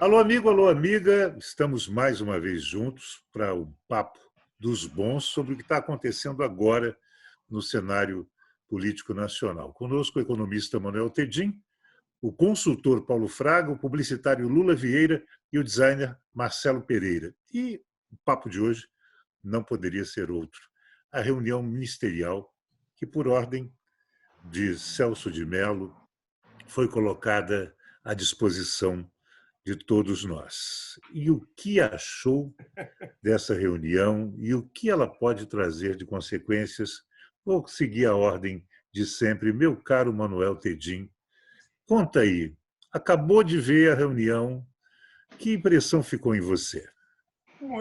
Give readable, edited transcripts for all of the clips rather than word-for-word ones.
Alô, amigo, alô, amiga. Estamos mais uma vez juntos para o papo dos bons sobre o que está acontecendo agora no cenário político nacional. Conosco o economista Manuel Tedin, o consultor Paulo Fraga, o publicitário Lula Vieira e o designer Marcelo Pereira. E o papo de hoje não poderia ser outro. A reunião ministerial que, por ordem de Celso de Mello, foi colocada à disposição de todos nós. E o que achou dessa reunião e o que ela pode trazer de consequências? Vou seguir a ordem de sempre. Meu caro Manuel Tedin, conta aí. Acabou de ver a reunião. Que impressão ficou em você?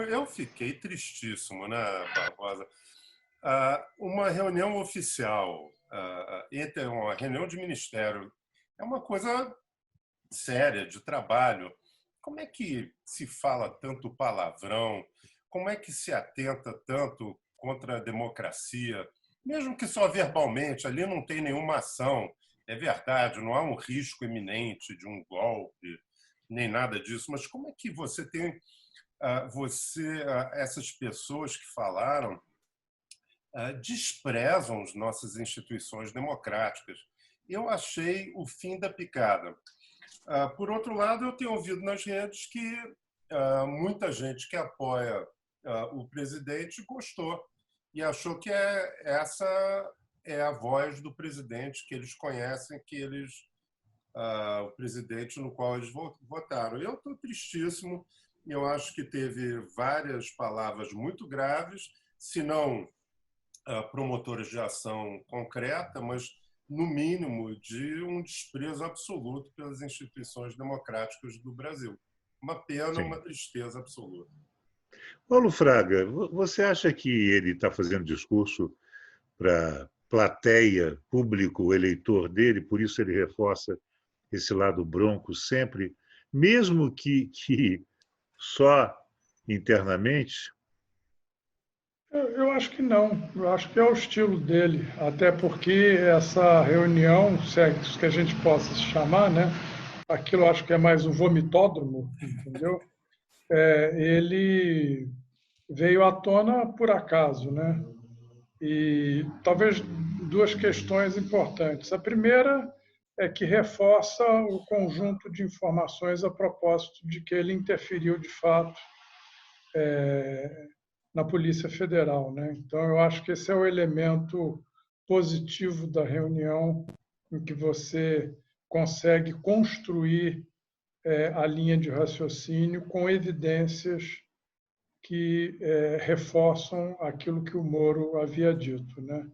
Eu fiquei tristíssimo, né, Barbosa? Uma reunião oficial, entre uma reunião de ministério, é uma coisa séria, de trabalho. Como é que se fala tanto palavrão? Como é que se atenta tanto contra a democracia? Mesmo que só verbalmente, ali não tem nenhuma ação. É verdade, não há um risco iminente de um golpe, nem nada disso. Mas como é que você tem essas pessoas que falaram desprezam as nossas instituições democráticas? Eu achei o fim da picada. Por outro lado, eu tenho ouvido nas redes que muita gente que apoia o presidente gostou e achou que essa é a voz do presidente que eles conhecem, o presidente no qual eles votaram. Eu estou tristíssimo. Eu acho que teve várias palavras muito graves, se não promotoras de ação concreta, mas, no mínimo, de um desprezo absoluto pelas instituições democráticas do Brasil. Uma pena, Sim. uma tristeza absoluta. Paulo Fraga, você acha que ele está fazendo discurso para plateia, público, eleitor dele, por isso ele reforça esse lado bronco sempre, mesmo que só internamente? Eu acho que não. Eu acho que é o estilo dele, até porque essa reunião, se é isso que a gente possa chamar, né? Aquilo eu acho que é mais um vomitódromo, entendeu? Ele veio à tona por acaso, né? E talvez duas questões importantes. A primeira é que reforça o conjunto de informações a propósito de que ele interferiu de fato na Polícia Federal, né? Então, eu acho que esse é o elemento positivo da reunião, em que você consegue construir a linha de raciocínio com evidências que reforçam aquilo que o Moro havia dito, né?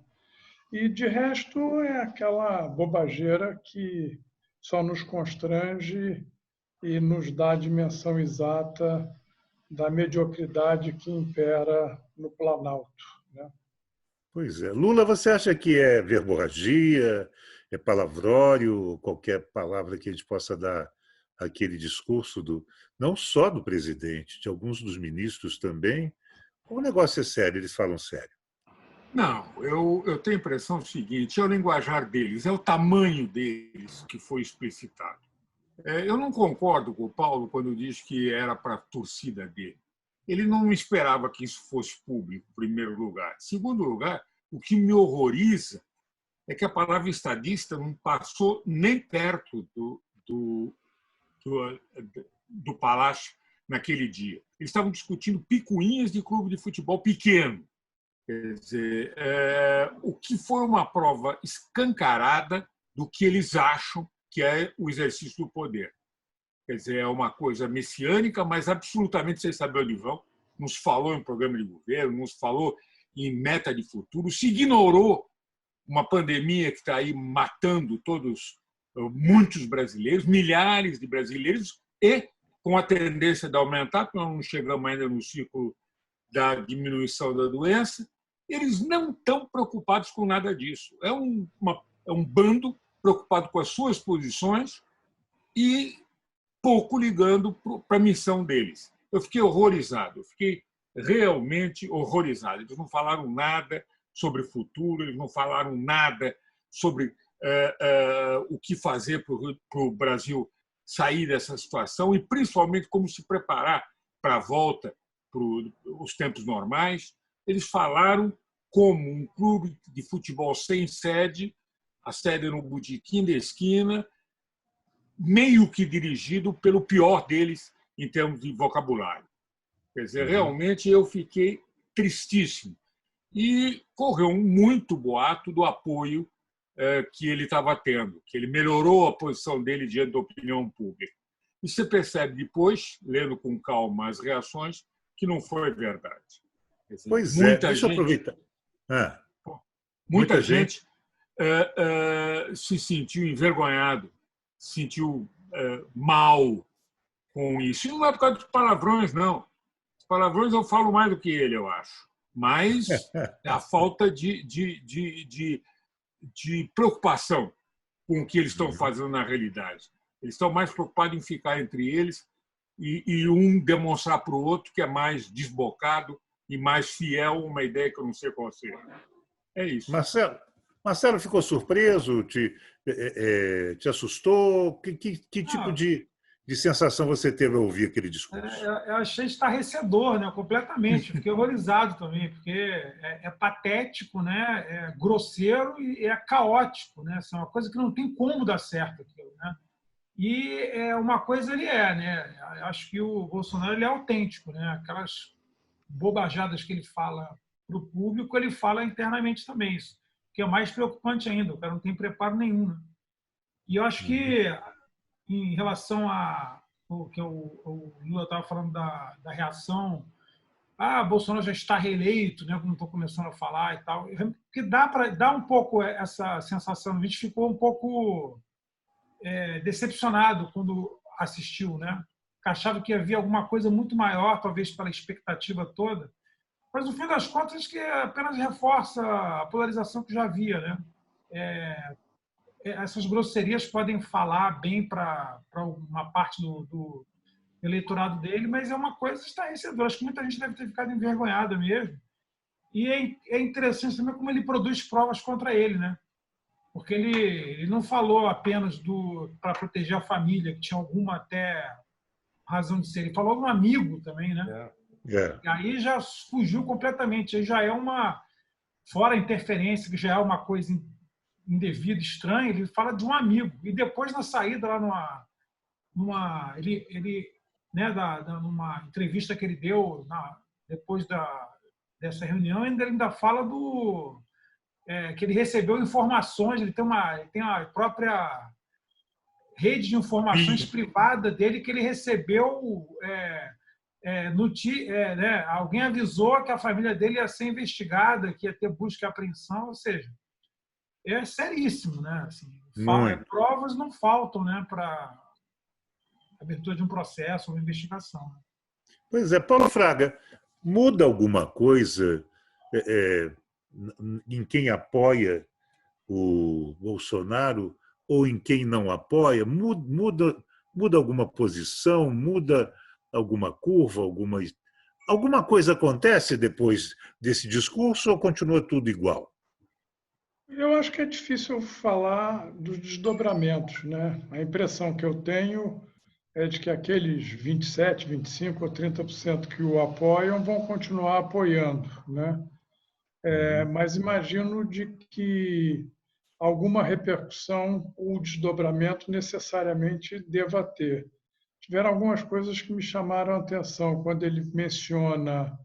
E, de resto, é aquela bobageira que só nos constrange e nos dá a dimensão exata da mediocridade que impera no Planalto, né? Pois é. Lula, você acha que é verborragia, é palavrório, qualquer palavra que a gente possa dar àquele discurso não só do presidente, de alguns dos ministros também? O negócio é sério, eles falam sério. Não, eu tenho a impressão seguinte: é o linguajar deles, é o tamanho deles que foi explicitado. Eu não concordo com o Paulo quando diz que era para a torcida dele. Ele não esperava que isso fosse público, em primeiro lugar. Em segundo lugar, o que me horroriza é que a palavra estadista não passou nem perto do palácio naquele dia. Eles estavam discutindo picuinhas de clube de futebol pequeno. Quer dizer, o que foi uma prova escancarada do que eles acham que é o exercício do poder. Quer dizer, é uma coisa messiânica, mas absolutamente sem saber onde vão. Nos falou em programa de governo, nos falou em meta de futuro, se ignorou uma pandemia que está aí matando muitos brasileiros, milhares de brasileiros, e com a tendência de aumentar, porque nós não chegamos ainda no ciclo da diminuição da doença. Eles não estão preocupados com nada disso. É um bando preocupado com as suas posições e pouco ligando para a missão deles. Eu fiquei horrorizado, eu fiquei realmente horrorizado. Eles não falaram nada sobre futuro, eles não falaram nada sobre o que fazer para o Brasil sair dessa situação e, principalmente, como se preparar para a volta para os tempos normais. Eles falaram como um clube de futebol sem sede, a sede no botequim da esquina, meio que dirigido pelo pior deles em termos de vocabulário. Quer dizer, realmente eu fiquei tristíssimo. E correu muito boato do apoio que ele estava tendo, que ele melhorou a posição dele diante da opinião pública. E você percebe depois, lendo com calma as reações, que não foi verdade. Quer dizer, Pois é, deixa eu aproveitar. Muita gente se sentiu envergonhado, se sentiu mal com isso. E não é por causa dos palavrões, não. Os palavrões eu falo mais do que ele, eu acho. Mas é a falta de preocupação com o que eles estão fazendo na realidade. Eles estão mais preocupados em ficar entre eles e um demonstrar para o outro que é mais desbocado e mais fiel a uma ideia que eu não sei qual seja. É isso. Marcelo ficou surpreso? Te assustou? Que tipo de sensação você teve ao ouvir aquele discurso? Eu achei estarrecedor, né? Completamente. Fiquei horrorizado também, porque é patético, né? É grosseiro e é caótico, né? Assim, é uma coisa que não tem como dar certo aquilo, né? E uma coisa ele né? Eu acho que o Bolsonaro ele é autêntico, né? Aquelas bobajadas que ele fala para o público, ele fala internamente também. Isso que é mais preocupante ainda. O cara não tem preparo nenhum, né? E eu acho que em relação ao que o Lula estava falando da reação, Bolsonaro já está reeleito, né, como estou começando a falar e tal, que dá um pouco essa sensação. A gente ficou um pouco decepcionado quando assistiu, né? Achava que havia alguma coisa muito maior, talvez pela expectativa toda, mas no fim das contas que apenas reforça a polarização que já havia, né? Essas grosserias podem falar bem para uma parte do eleitorado dele, mas é uma coisa estarrecedora. Acho que muita gente deve ter ficado envergonhada mesmo. E é interessante também como ele produz provas contra ele, né? Porque ele não falou apenas para proteger a família, que tinha alguma até razão de ser. Ele falou de um amigo também, né? E aí já fugiu completamente. Aí já é fora a interferência, que já é uma coisa indevida, estranha, ele fala de um amigo. E depois, na saída, lá numa entrevista que ele deu depois dessa reunião, ele ainda fala que ele recebeu informações, ele tem a própria rede de informações privada dele que ele recebeu. Né, alguém avisou que a família dele ia ser investigada, que ia ter busca e apreensão, ou seja, é seríssimo, né? Assim, provas não faltam, né, para abertura de um processo, uma investigação. Pois é, Paulo Fraga, muda alguma coisa em quem apoia o Bolsonaro ou em quem não apoia? Muda alguma posição? Muda alguma curva? Alguma coisa acontece depois desse discurso ou continua tudo igual? Eu acho que é difícil falar dos desdobramentos, né? A impressão que eu tenho é de que aqueles 27%, 25% ou 30% que o apoiam vão continuar apoiando, né? Mas imagino de que alguma repercussão ou desdobramento necessariamente deva ter. Tiveram algumas coisas que me chamaram a atenção quando ele menciona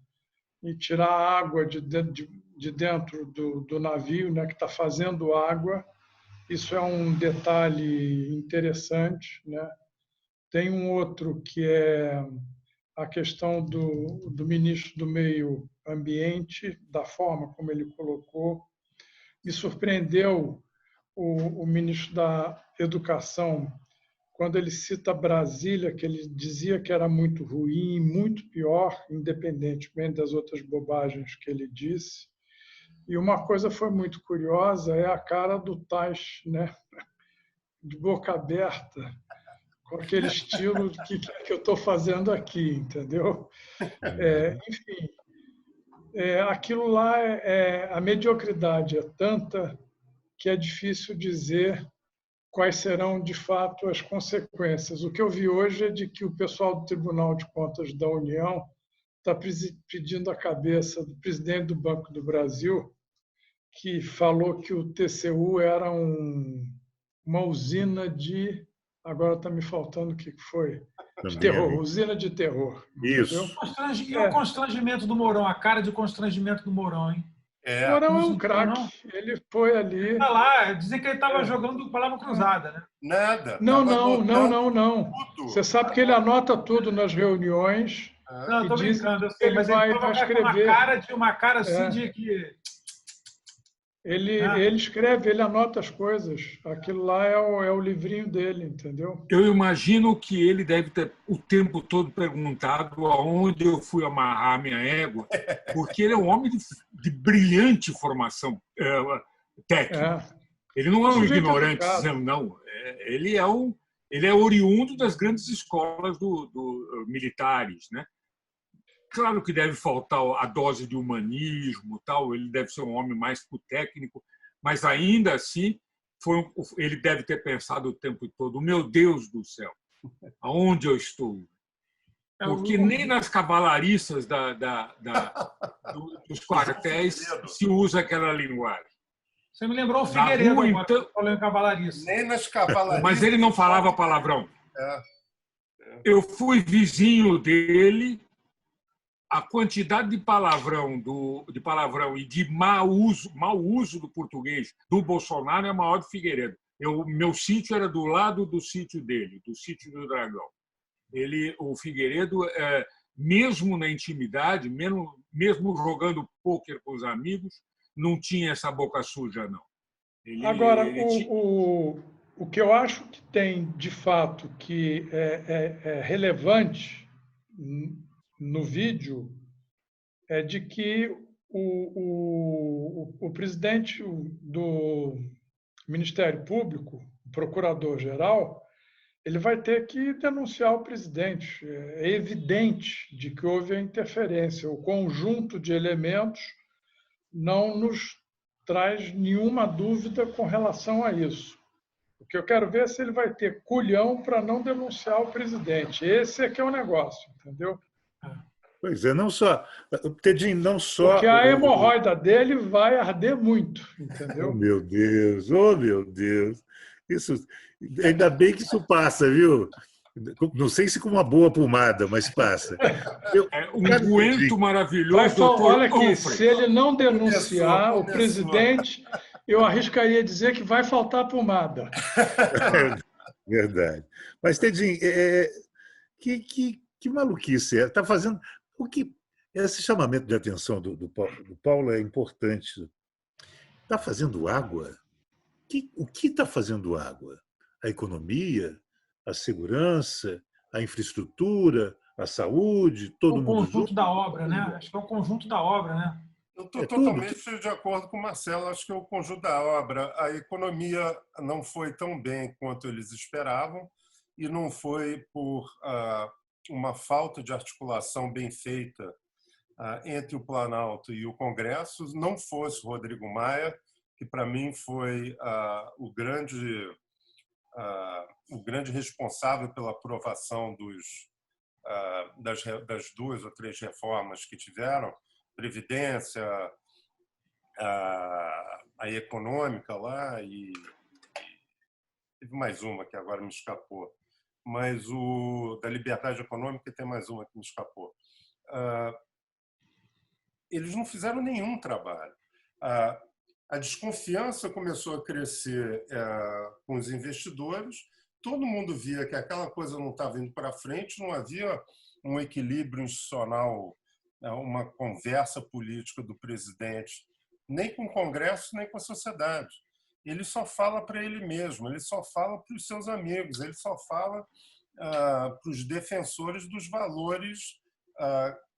em tirar a água de dentro do navio, né, que está fazendo água. Isso é um detalhe interessante, né? Tem um outro que é a questão do ministro do Meio Ambiente, da forma como ele colocou. Me surpreendeu o ministro da Educação, quando ele cita Brasília, que ele dizia que era muito ruim, muito pior, independentemente das outras bobagens que ele disse. E uma coisa foi muito curiosa, é a cara do Tais, né? De boca aberta, com aquele estilo de que eu estou fazendo aqui, entendeu? Enfim, aquilo lá, a mediocridade é tanta que é difícil dizer quais serão, de fato, as consequências. O que eu vi hoje é de que o pessoal do Tribunal de Contas da União está pedindo a cabeça do presidente do Banco do Brasil, que falou que o TCU era uma usina de... Agora está me faltando o que foi. De terror, usina de terror. Isso. Entendeu? E o constrangimento do Mourão, a cara de constrangimento do Mourão, hein? O Mourão é um craque. Ele foi ali... Tá lá, dizem que ele estava jogando palavra cruzada, né? Nada. Não. Você sabe que ele anota tudo nas reuniões. Não, estou brincando, eu sei, ele mas vai ele estava com escrever. uma cara assim de que... Ele escreve, ele anota as coisas. Aquilo lá é o livrinho dele, entendeu? Eu imagino que ele deve ter o tempo todo perguntado aonde eu fui amarrar minha égua, porque ele é um homem de brilhante formação técnica. Ele não é um ignorante, não. Ele é oriundo das grandes escolas militares, né? Claro que deve faltar a dose de humanismo, tal. Ele deve ser um homem mais pro técnico, mas ainda assim ele deve ter pensado o tempo todo: meu Deus do céu, aonde eu estou? Porque nem nas cavalariças dos quartéis se usa aquela linguagem. Você me lembrou o Figueiredo rua, agora, então... falando em cavalariça. Nem nas cavalariças. Mas ele não falava palavrão. Eu fui vizinho dele. A quantidade de palavrão e de mau uso do português do Bolsonaro é maior do Figueiredo. Meu sítio era do lado do sítio dele, do sítio do Dragão. O Figueiredo, mesmo na intimidade, mesmo jogando pôquer com os amigos, não tinha essa boca suja, não. Agora, o que eu acho que tem, de fato, que é relevante no vídeo é de que o presidente do Ministério Público, o procurador-geral, ele vai ter que denunciar o presidente. É evidente de que houve a interferência. O conjunto de elementos não nos traz nenhuma dúvida com relação a isso. O que eu quero ver é se ele vai ter culhão para não denunciar o presidente. Esse é que é o negócio, entendeu? Pois é, não só... Tedinho, não só... Porque a hemorroida dele vai arder muito, entendeu? Oh, meu Deus! Oh, meu Deus! Isso, ainda bem que isso passa, viu? Não sei se com uma boa pomada, mas passa. Um guento maravilhoso, doutor. Olha aqui, se ele não denunciar o presidente, eu arriscaria dizer que vai faltar pomada. Verdade. Mas, Tedinho, que maluquice é? Está fazendo... Esse chamamento de atenção do Paulo é importante. Está fazendo água? O que está fazendo água? A economia, a segurança, a infraestrutura, a saúde, todo mundo junto? O conjunto da obra, né? Acho que é o conjunto da obra, né? Eu estou totalmente de acordo com o Marcelo. Acho que é o conjunto da obra. A economia não foi tão bem quanto eles esperavam e não foi por uma falta de articulação bem feita entre o Planalto e o Congresso. Não fosse Rodrigo Maia, que para mim foi o grande responsável pela aprovação das 2 ou 3 reformas que tiveram, Previdência, a econômica lá, e teve mais uma que agora me escapou, mas da liberdade econômica tem mais uma que me escapou. Eles não fizeram nenhum trabalho. A desconfiança começou a crescer com os investidores. Todo mundo via que aquela coisa não estava indo para frente, não havia um equilíbrio institucional, uma conversa política do presidente, nem com o Congresso, nem com a sociedade. Ele só fala para ele mesmo, ele só fala para os seus amigos, ele só fala para os defensores dos valores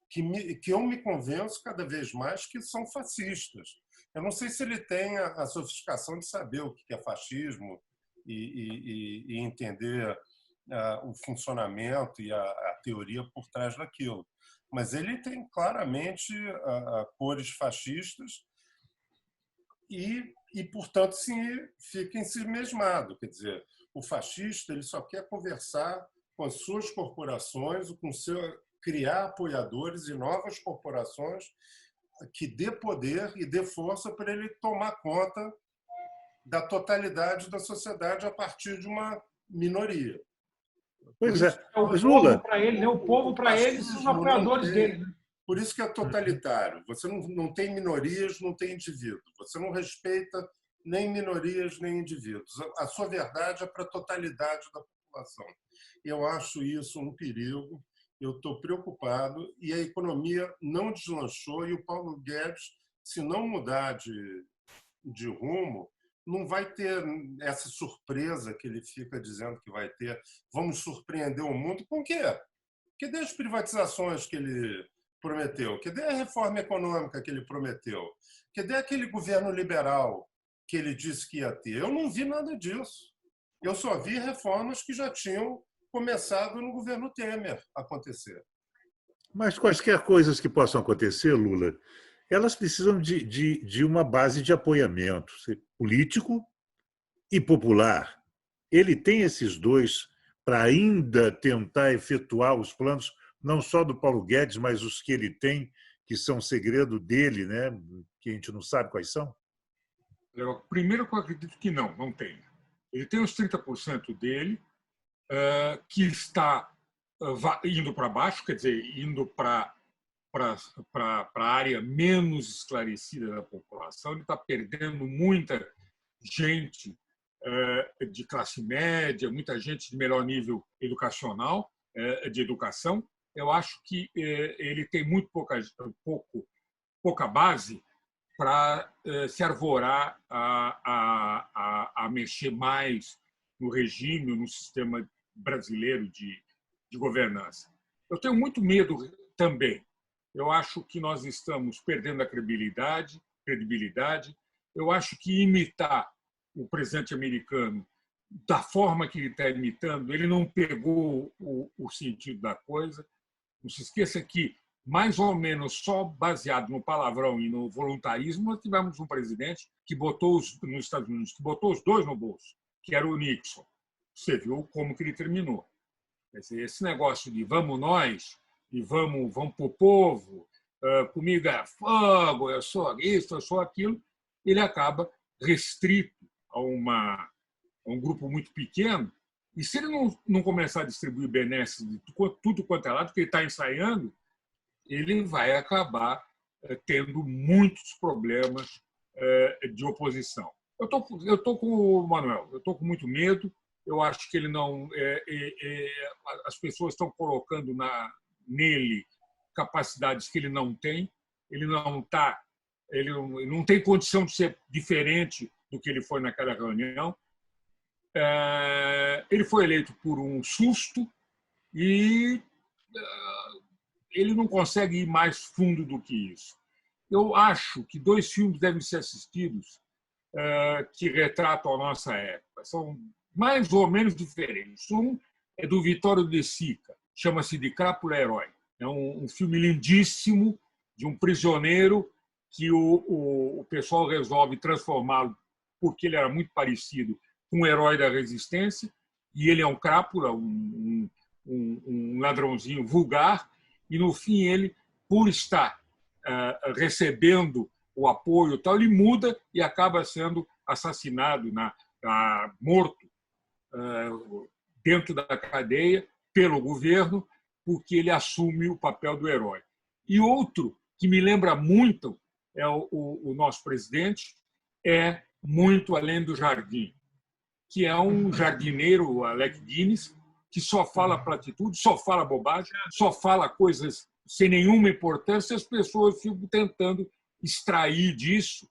que eu me convenço cada vez mais que são fascistas. Eu não sei se ele tem a sofisticação de saber o que é fascismo e entender o funcionamento e a teoria por trás daquilo. Mas ele tem claramente cores fascistas e e, portanto, fica ensimesmado. Quer dizer, o fascista ele só quer conversar com as suas corporações, criar apoiadores e novas corporações que dê poder e dê força para ele tomar conta da totalidade da sociedade a partir de uma minoria. Pois é. O Mas, povo Lula, para ele, né? O povo para ele são os apoiadores dele. Né? Por isso que é totalitário. Você não tem minorias, não tem indivíduos. Você não respeita nem minorias, nem indivíduos. A sua verdade é para a totalidade da população. Eu acho isso um perigo. Eu estou preocupado e a economia não deslanchou e o Paulo Guedes, se não mudar de rumo, não vai ter essa surpresa que ele fica dizendo que vai ter. Vamos surpreender o mundo com o quê? Cadê as privatizações que ele prometeu? Cadê a reforma econômica que ele prometeu? Cadê aquele governo liberal que ele disse que ia ter? Eu não vi nada disso. Eu só vi reformas que já tinham começado no governo Temer acontecer. mas quaisquer coisas que possam acontecer, Lula, elas precisam de uma base de apoiamento político e popular. Ele tem esses dois para ainda tentar efetuar os planos, não só do Paulo Guedes, mas os que ele tem, que são segredo dele, né? Que a gente não sabe quais são? Primeiro, eu acredito que não tem. Ele tem os 30% dele, que está indo para baixo, quer dizer, indo para a área menos esclarecida da população. Ele está perdendo muita gente de classe média, muita gente de melhor nível educacional, de educação. Eu acho que ele tem muito pouca base para se arvorar a mexer mais no regime, no sistema brasileiro de governança. Eu tenho muito medo também. Eu acho que nós estamos perdendo a credibilidade. Eu acho que imitar o presidente americano da forma que ele está imitando, ele não pegou o sentido da coisa. Não se esqueça que, mais ou menos só baseado no palavrão e no voluntarismo, nós tivemos um presidente que botou nos Estados Unidos, que botou os dois no bolso, que era o Nixon. Você viu como que ele terminou. Quer dizer, esse negócio de vamos nós e vamos para o povo, comigo é fogo, eu sou isso, eu sou aquilo, ele acaba restrito a um grupo muito pequeno. E se ele não começar a distribuir benesses de tudo quanto é lado que ele está ensaiando, ele vai acabar tendo muitos problemas de oposição. Eu estou com o Manuel, eu estou com muito medo. Eu acho que ele não. As pessoas estão colocando nele capacidades que ele não tem. Ele não tem condição de ser diferente do que ele foi naquela reunião. Ele foi eleito por um susto e ele não consegue ir mais fundo do que isso. Eu acho que 2 filmes devem ser assistidos que retratam a nossa época. São mais ou menos diferentes. Um é do Vittorio De Sica, chama-se De Crápula Herói. É um filme lindíssimo de um prisioneiro que o pessoal resolve transformá-lo, porque ele era muito parecido com um herói da resistência, e ele é um crápula, um ladrãozinho vulgar, e no fim ele, por estar recebendo o apoio tal, ele muda e acaba sendo assassinado, morto dentro da cadeia pelo governo, porque ele assume o papel do herói. E outro que me lembra muito é o nosso presidente, é Muito Além do Jardim, que é um jardineiro, o Alec Guinness, que só fala platitude, só fala bobagem, só fala coisas sem nenhuma importância, e as pessoas ficam tentando extrair disso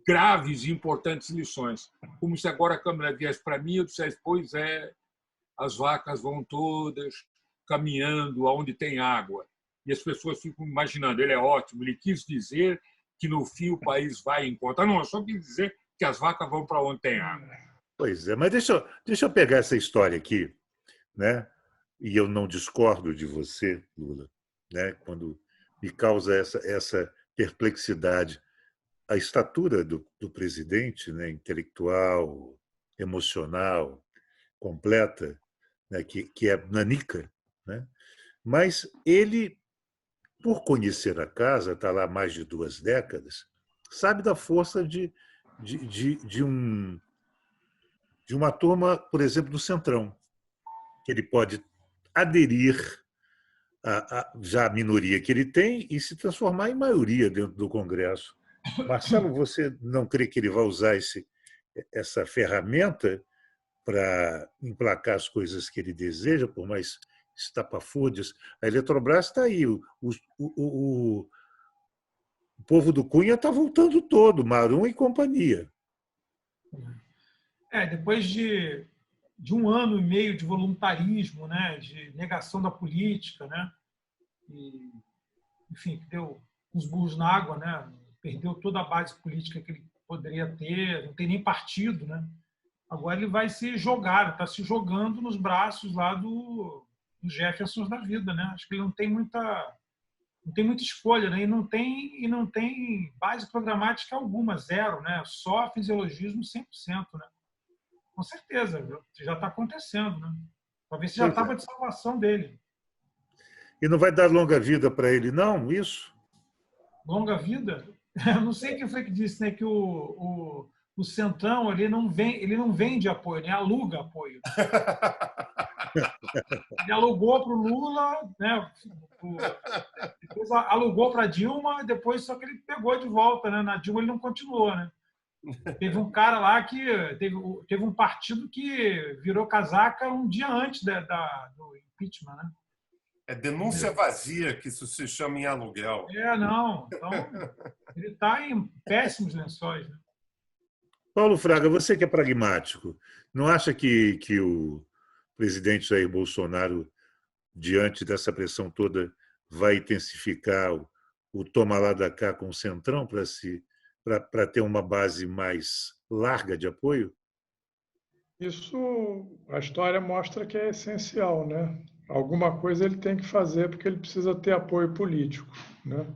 graves e importantes lições. Como se agora a câmera viesse para mim, eu dissesse, pois é, as vacas vão todas caminhando aonde tem água. E as pessoas ficam imaginando, ele é ótimo, ele quis dizer que no fim o país vai encontrar. Não, eu só quis dizer que as vacas vão para onde tem água. Pois é, mas deixa eu pegar essa história aqui, né? E eu não discordo de você, Lula, né? Quando me causa essa perplexidade. a estatura do presidente, né, intelectual, emocional, completa, né, que é nanica, né? Mas ele, por conhecer a casa, está lá há mais de 2 décadas, sabe da força de uma turma, por exemplo, do Centrão, que ele pode aderir já a minoria que ele tem e se transformar em maioria dentro do Congresso. Marcelo, você não crê que ele vai usar essa ferramenta para emplacar as coisas que ele deseja, por mais estapafúrdias? A Eletrobras está aí, o povo do Cunha está voltando todo, Marum e companhia. Depois de 1 ano e meio de voluntarismo, né, de negação da política, né, e, enfim, deu uns burros na água, né, perdeu toda a base política que ele poderia ter, não tem nem partido, né. Agora ele vai se jogar, está se jogando nos braços lá dos Jeffersons da vida, né. Acho que ele não tem muita escolha, né, e não tem base programática alguma, zero, né, só fisiologismo 100%, né. Com certeza, já está acontecendo, né? Talvez seja a tábua de salvação dele. E não vai dar longa vida para ele, não, isso? Longa vida? Eu não sei quem foi que disse, né, que o Centrão ele não vende apoio, ele aluga apoio. Ele alugou para o Lula, né? Depois alugou para a Dilma, depois só que ele pegou de volta, né? Na Dilma ele não continuou, né? Teve um cara lá que teve um partido que virou casaca um dia antes do impeachment, né? É denúncia vazia, que isso se chama em aluguel. Não. Então, ele está em péssimos lençóis, né? Paulo Fraga, você que é pragmático, não acha que o presidente Jair Bolsonaro, diante dessa pressão toda, vai intensificar o toma lá da cá com o Centrão para ter uma base mais larga de apoio? Isso, a história mostra que é essencial, né? Alguma coisa ele tem que fazer porque ele precisa ter apoio político, né?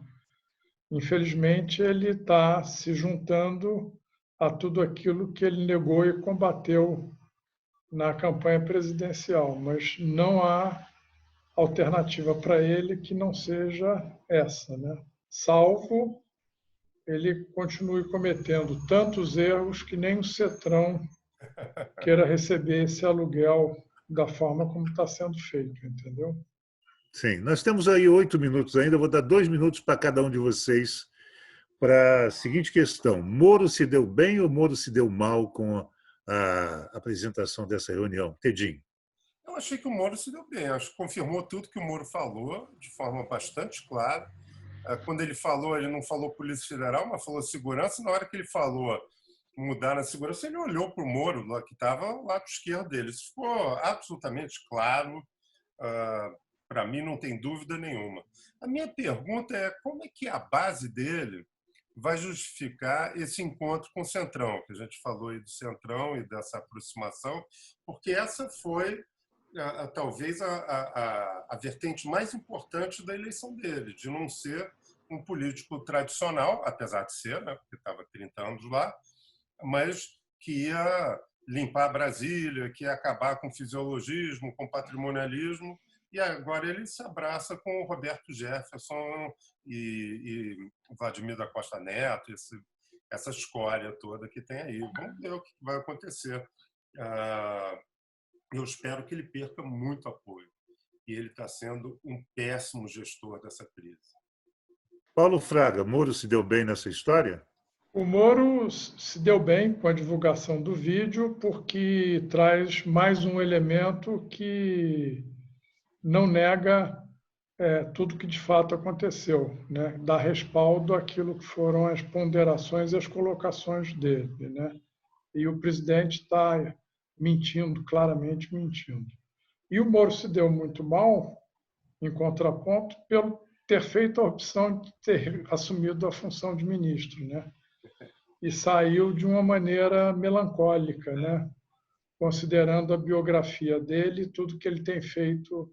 Infelizmente, ele está se juntando a tudo aquilo que ele negou e combateu na campanha presidencial, mas não há alternativa para ele que não seja essa, né? Salvo ele continue cometendo tantos erros que nem o Cetrão queira receber esse aluguel da forma como está sendo feito, entendeu? Sim, nós temos aí 8 minutos ainda, vou dar 2 minutos para cada um de vocês para a seguinte questão: Moro se deu bem ou Moro se deu mal com a apresentação dessa reunião? Tedinho. Eu achei que o Moro se deu bem, acho que confirmou tudo que o Moro falou de forma bastante clara. Quando ele falou, ele não falou Polícia Federal, mas falou segurança. Na hora que ele falou mudar na segurança, ele olhou para o Moro, que estava ao lado esquerdo dele. Isso ficou absolutamente claro. Para mim, não tem dúvida nenhuma. A minha pergunta é como é que a base dele vai justificar esse encontro com o Centrão, que a gente falou aí do Centrão e dessa aproximação, porque essa foi talvez a vertente mais importante da eleição dele, de não ser um político tradicional, apesar de ser, né, porque estava 30 anos lá, mas que ia limpar Brasília, que ia acabar com o fisiologismo, com o patrimonialismo, e agora ele se abraça com o Roberto Jefferson e o Vladimir da Costa Neto, essa escória toda que tem aí. Vamos ver o que vai acontecer. Eu espero que ele perca muito apoio. E ele está sendo um péssimo gestor dessa crise. Paulo Fraga, Moro se deu bem nessa história? O Moro se deu bem com a divulgação do vídeo porque traz mais um elemento que não nega tudo que de fato aconteceu, né? Dá respaldo àquilo que foram as ponderações e as colocações dele, né? E o presidente está mentindo, claramente mentindo. E o Moro se deu muito mal, em contraponto, pelo ter feito a opção de ter assumido a função de ministro, né? E saiu de uma maneira melancólica, né? Considerando a biografia dele e tudo que ele tem feito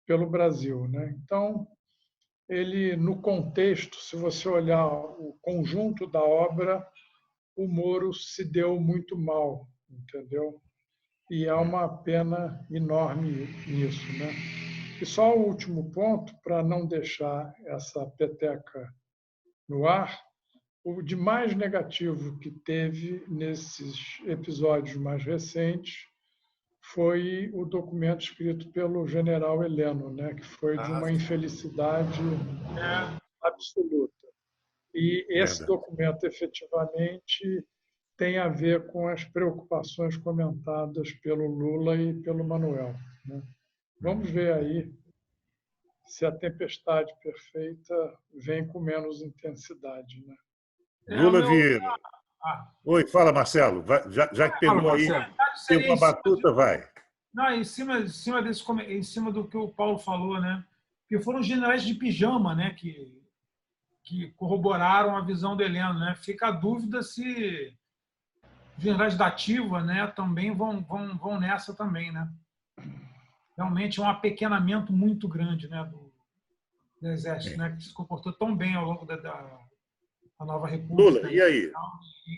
pelo Brasil, né? Então, ele, no contexto, se você olhar o conjunto da obra, o Moro se deu muito mal, entendeu? E há uma pena enorme nisso, né? E só o último ponto, para não deixar essa peteca no ar, o de mais negativo que teve nesses episódios mais recentes foi o documento escrito pelo general Heleno, né, que foi de uma infelicidade absoluta. E esse Verdade. documento, efetivamente, tem a ver com as preocupações comentadas pelo Lula e pelo Manuel, né? Vamos ver aí se a tempestade perfeita vem com menos intensidade, né? O Lula meu. Vieira. Ah, Oi, fala, Marcelo. Já que Fala, pegou aí, Marcelo. tem seria uma em cima batuta, vai. não, em cima do que o Paulo falou, né? Que foram os generais de pijama, né? Que corroboraram a visão do Heleno, né? Fica a dúvida se os generais da ativa, né? Também vão nessa também, né? Realmente é um apequenamento muito grande, né? Do exército, É. né? Que se comportou tão bem ao longo da nova Lula, república e aí?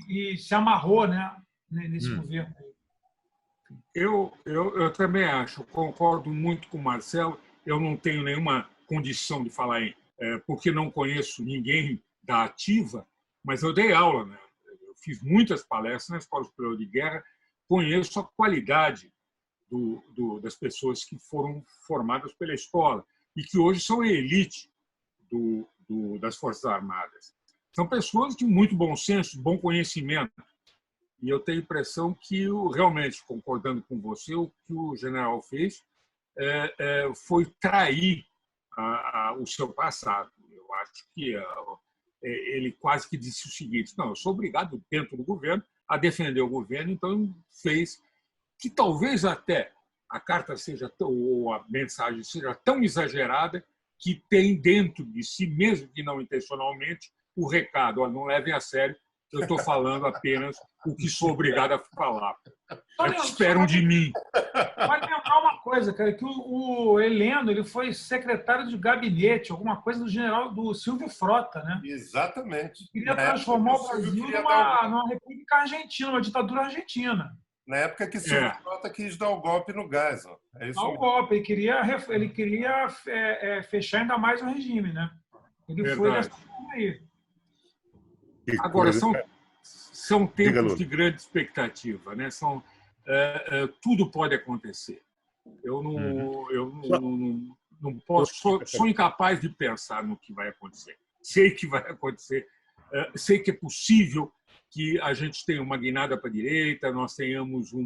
e se amarrou, né? Nesse Hum. governo. Eu também acho, concordo muito com o Marcelo. Eu não tenho nenhuma condição de falar porque não conheço ninguém da ativa, mas eu dei aula, né? Eu fiz muitas palestras na Escola Superior de Guerra, conheço a qualidade das pessoas que foram formadas pela escola e que hoje são a elite das Forças Armadas. São pessoas de muito bom senso, de bom conhecimento. E eu tenho a impressão que, realmente, concordando com você, o que o general fez foi trair o seu passado. Eu acho que ele quase que disse o seguinte: não, eu sou obrigado, dentro do governo, a defender o governo, então fez que talvez até a carta seja ou a mensagem seja tão exagerada que tem dentro de si, mesmo que não intencionalmente, o recado: não levem a sério, eu estou falando apenas o que sou obrigado a falar. O que esperam de mim? Pode lembrar uma coisa, cara, que o Heleno ele foi secretário de gabinete, alguma coisa do Silvio Frota, né? Exatamente. Queria transformar o Brasil numa república argentina, uma ditadura argentina. Na época que Silvio Frota quis dar o golpe no Geisel. É isso dar o golpe, ele queria fechar ainda mais o regime, né? Ele foi dessa forma aí. Agora, são tempos de grande expectativa, né? Tudo pode acontecer. Eu não posso, sou incapaz de pensar no que vai acontecer. Sei que vai acontecer, sei que é possível que a gente tenha uma guinada para a direita, nós tenhamos um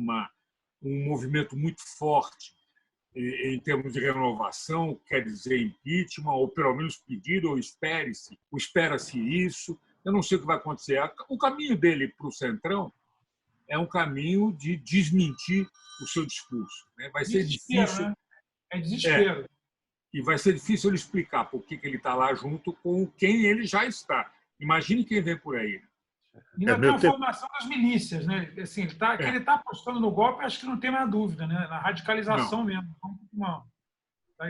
movimento muito forte em termos de renovação, quer dizer impeachment, ou pelo menos pedido, ou espera-se isso. Eu não sei o que vai acontecer. O caminho dele para o Centrão é um caminho de desmentir o seu discurso. Vai ser difícil. Né? É desespero. E vai ser difícil ele explicar por que ele está lá junto com quem ele já está. Imagine quem vem por aí. E ainda tem a formação das milícias, né? Assim, que ele está apostando no golpe, acho que não tem mais dúvida, né? Na radicalização mesmo.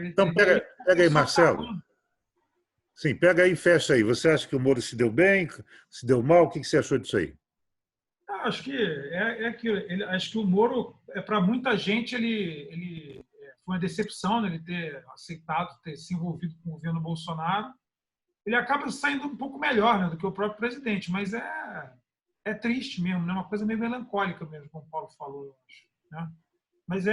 Então, pega aí, Marcelo. Sim, pega aí e fecha aí. Você acha que o Moro se deu bem, se deu mal? O que você achou disso aí? Acho que acho que o Moro, para muita gente, ele foi uma decepção, né? Ele ter aceitado, ter se envolvido com o governo Bolsonaro. Ele acaba saindo um pouco melhor, né, do que o próprio presidente, mas é triste mesmo, né? Uma coisa meio melancólica mesmo, como o Paulo falou, eu acho, né? Mas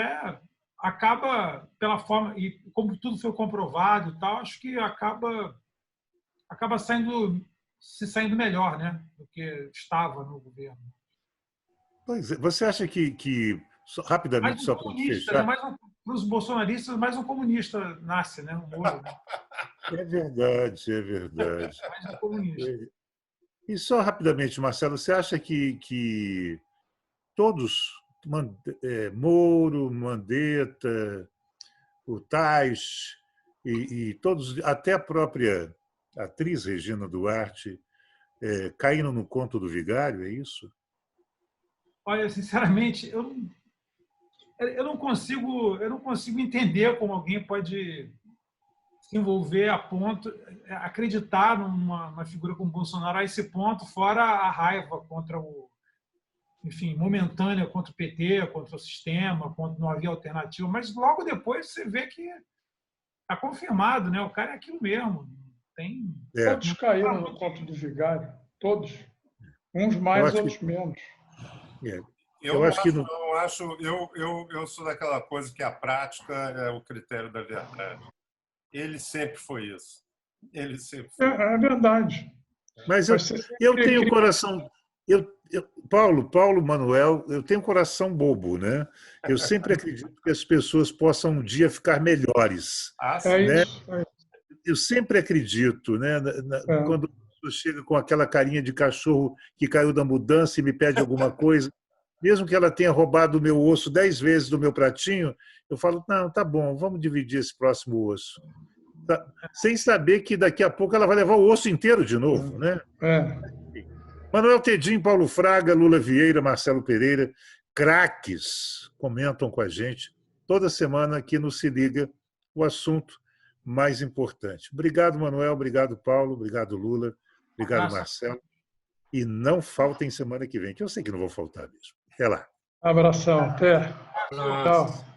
acaba pela forma, e como tudo foi comprovado e tal, acho que acaba se saindo melhor, né, do que estava no governo. Pois é. Você acha que rapidamente, só para fechar... Para os bolsonaristas, mais um comunista nasce, né? O Moro, né? É verdade, é verdade. Mais um comunista. E só rapidamente, Marcelo, você acha que todos, Moro, Mandetta, o Tais e todos, até a própria atriz Regina Duarte, caíram no conto do vigário, é isso? Olha, sinceramente, eu não consigo entender como alguém pode se envolver a ponto, acreditar numa figura como Bolsonaro a esse ponto, fora a raiva contra enfim, momentânea contra o PT, contra o sistema, contra não havia alternativa, mas logo depois você vê que está confirmado, né? O cara é aquilo mesmo. Tem... Todos caíram no conto do vigário, todos. Uns mais, outros menos. Eu sou daquela coisa que a prática é o critério da verdade. Ele sempre foi isso. Ele sempre foi. É verdade. Mas eu tenho coração... Paulo Manuel, eu tenho um coração bobo, né? Eu sempre acredito que as pessoas possam um dia ficar melhores. Né? Eu sempre acredito, né? Quando a pessoa chega com aquela carinha de cachorro que caiu da mudança e me pede alguma coisa, mesmo que ela tenha roubado o meu osso 10 vezes do meu pratinho, eu falo, não, tá bom, vamos dividir esse próximo osso. Sem saber que daqui a pouco ela vai levar o osso inteiro de novo, né? Manuel Tedinho, Paulo Fraga, Lula Vieira, Marcelo Pereira, craques, comentam com a gente toda semana aqui no Se Liga, o assunto mais importante. Obrigado, Manuel, obrigado, Paulo, obrigado, Lula, obrigado, Marcelo. E não faltem semana que vem, que eu sei que não vou faltar mesmo. Até lá. Abração, até. Tchau.